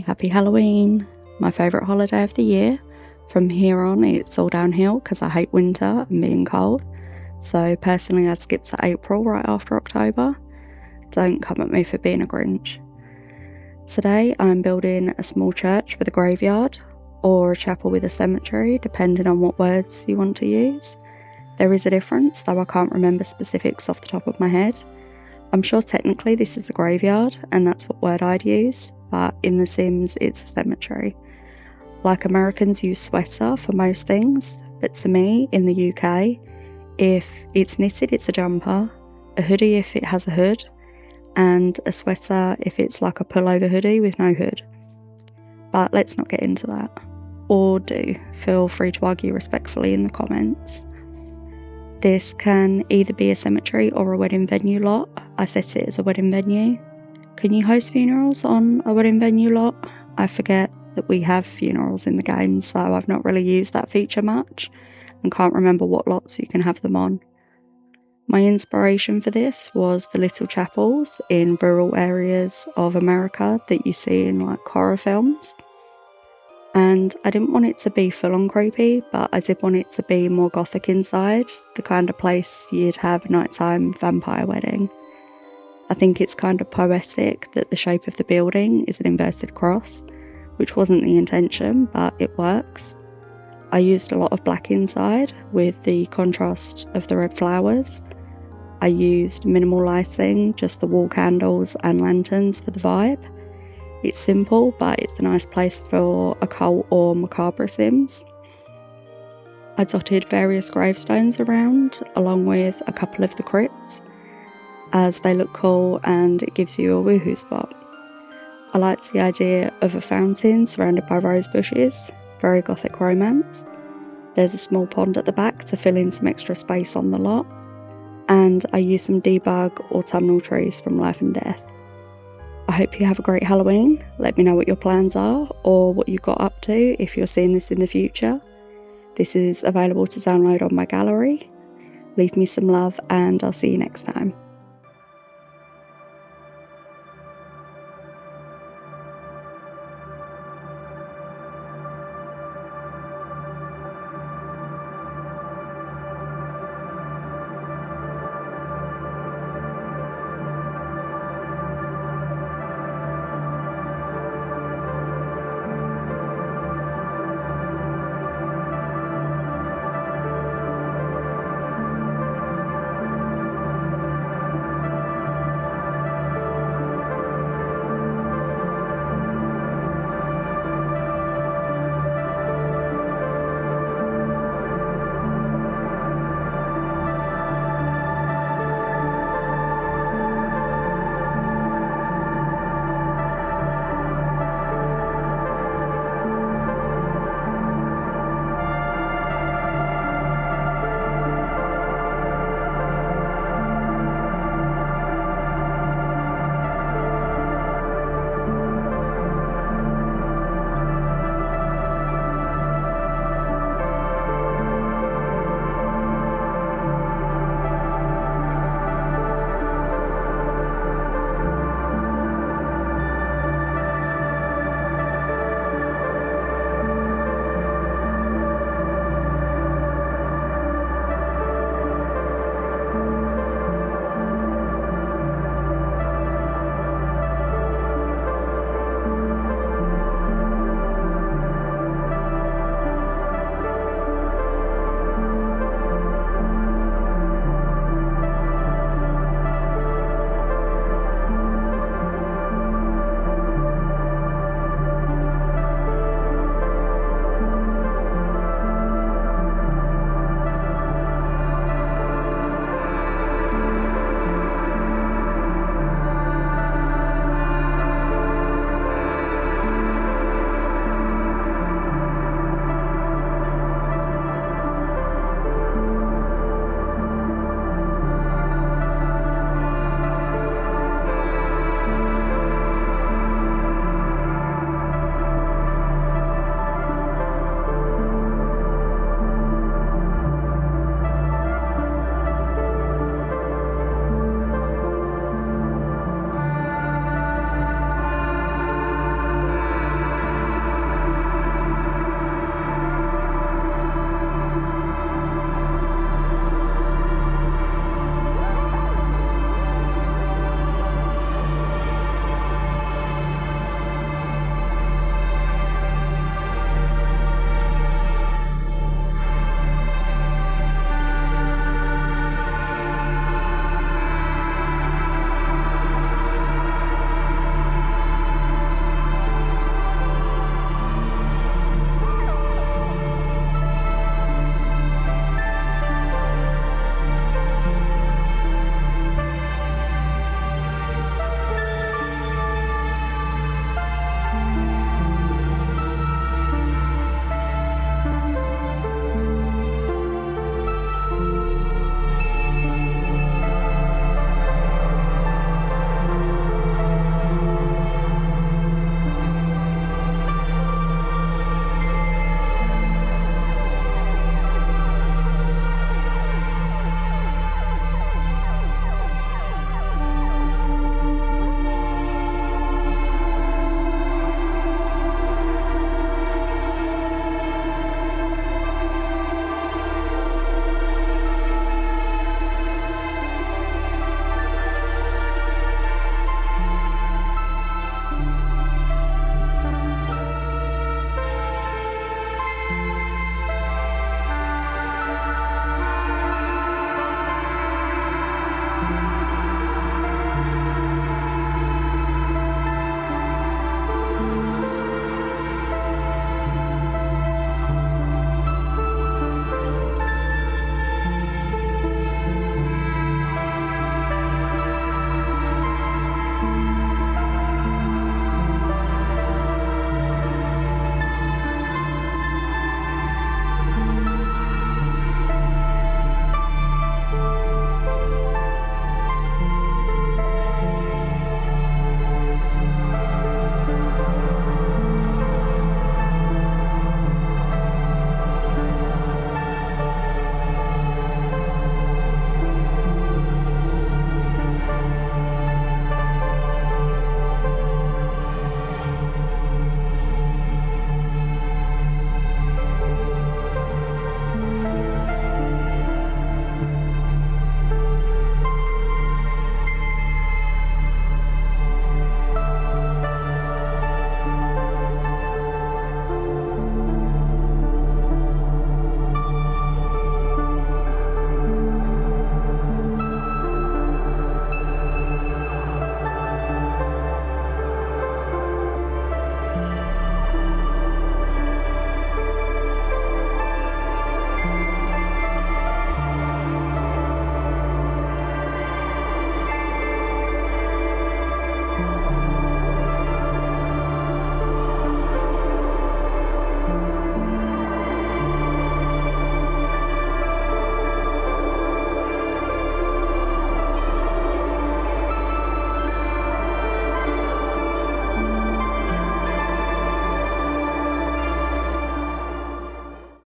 happy Halloween, my favourite holiday of the year. From here on it's all downhill because I hate winter and being cold. So personally I'd skip to April right after October. Don't come at me for being a Grinch. Today I'm building a small church with a graveyard, or a chapel with a cemetery, depending on what words you want to use. There is a difference, though I can't remember specifics off the top of my head. I'm sure technically this is a graveyard, and that's what word I'd use, but in The Sims it's a cemetery. Like Americans use sweater for most things, but to me, in the UK, if it's knitted it's a jumper, a hoodie if it has a hood, and a sweater if it's like a pullover hoodie with no hood. But let's not get into that. Or do. Feel free to argue respectfully in the comments. This can either be a cemetery or a wedding venue lot. I set it as a wedding venue. Can you host funerals on a wedding venue lot? I forget that we have funerals in the game, so I've not really used that feature much and can't remember what lots you can have them on. My inspiration for this was the little chapels in rural areas of America that you see in like horror films. And I didn't want it to be full on creepy, but I did want it to be more gothic inside, the kind of place you'd have a nighttime vampire wedding. I think it's kind of poetic that the shape of the building is an inverted cross, which wasn't the intention, but it works. I used a lot of black inside with the contrast of the red flowers. I used minimal lighting, just the wall candles and lanterns for the vibe. It's simple, but it's a nice place for occult or macabre sims. I dotted various gravestones around, along with a couple of the crypts, as they look cool and it gives you a woohoo spot. I liked the idea of a fountain surrounded by rose bushes, very gothic romance. There's a small pond at the back to fill in some extra space on the lot, and I used some debug autumnal trees from Life and Death. I hope you have a great Halloween. Let me know what your plans are or what you got up to if you're seeing this in the future. This is available to download on my gallery. Leave me some love and I'll see you next time.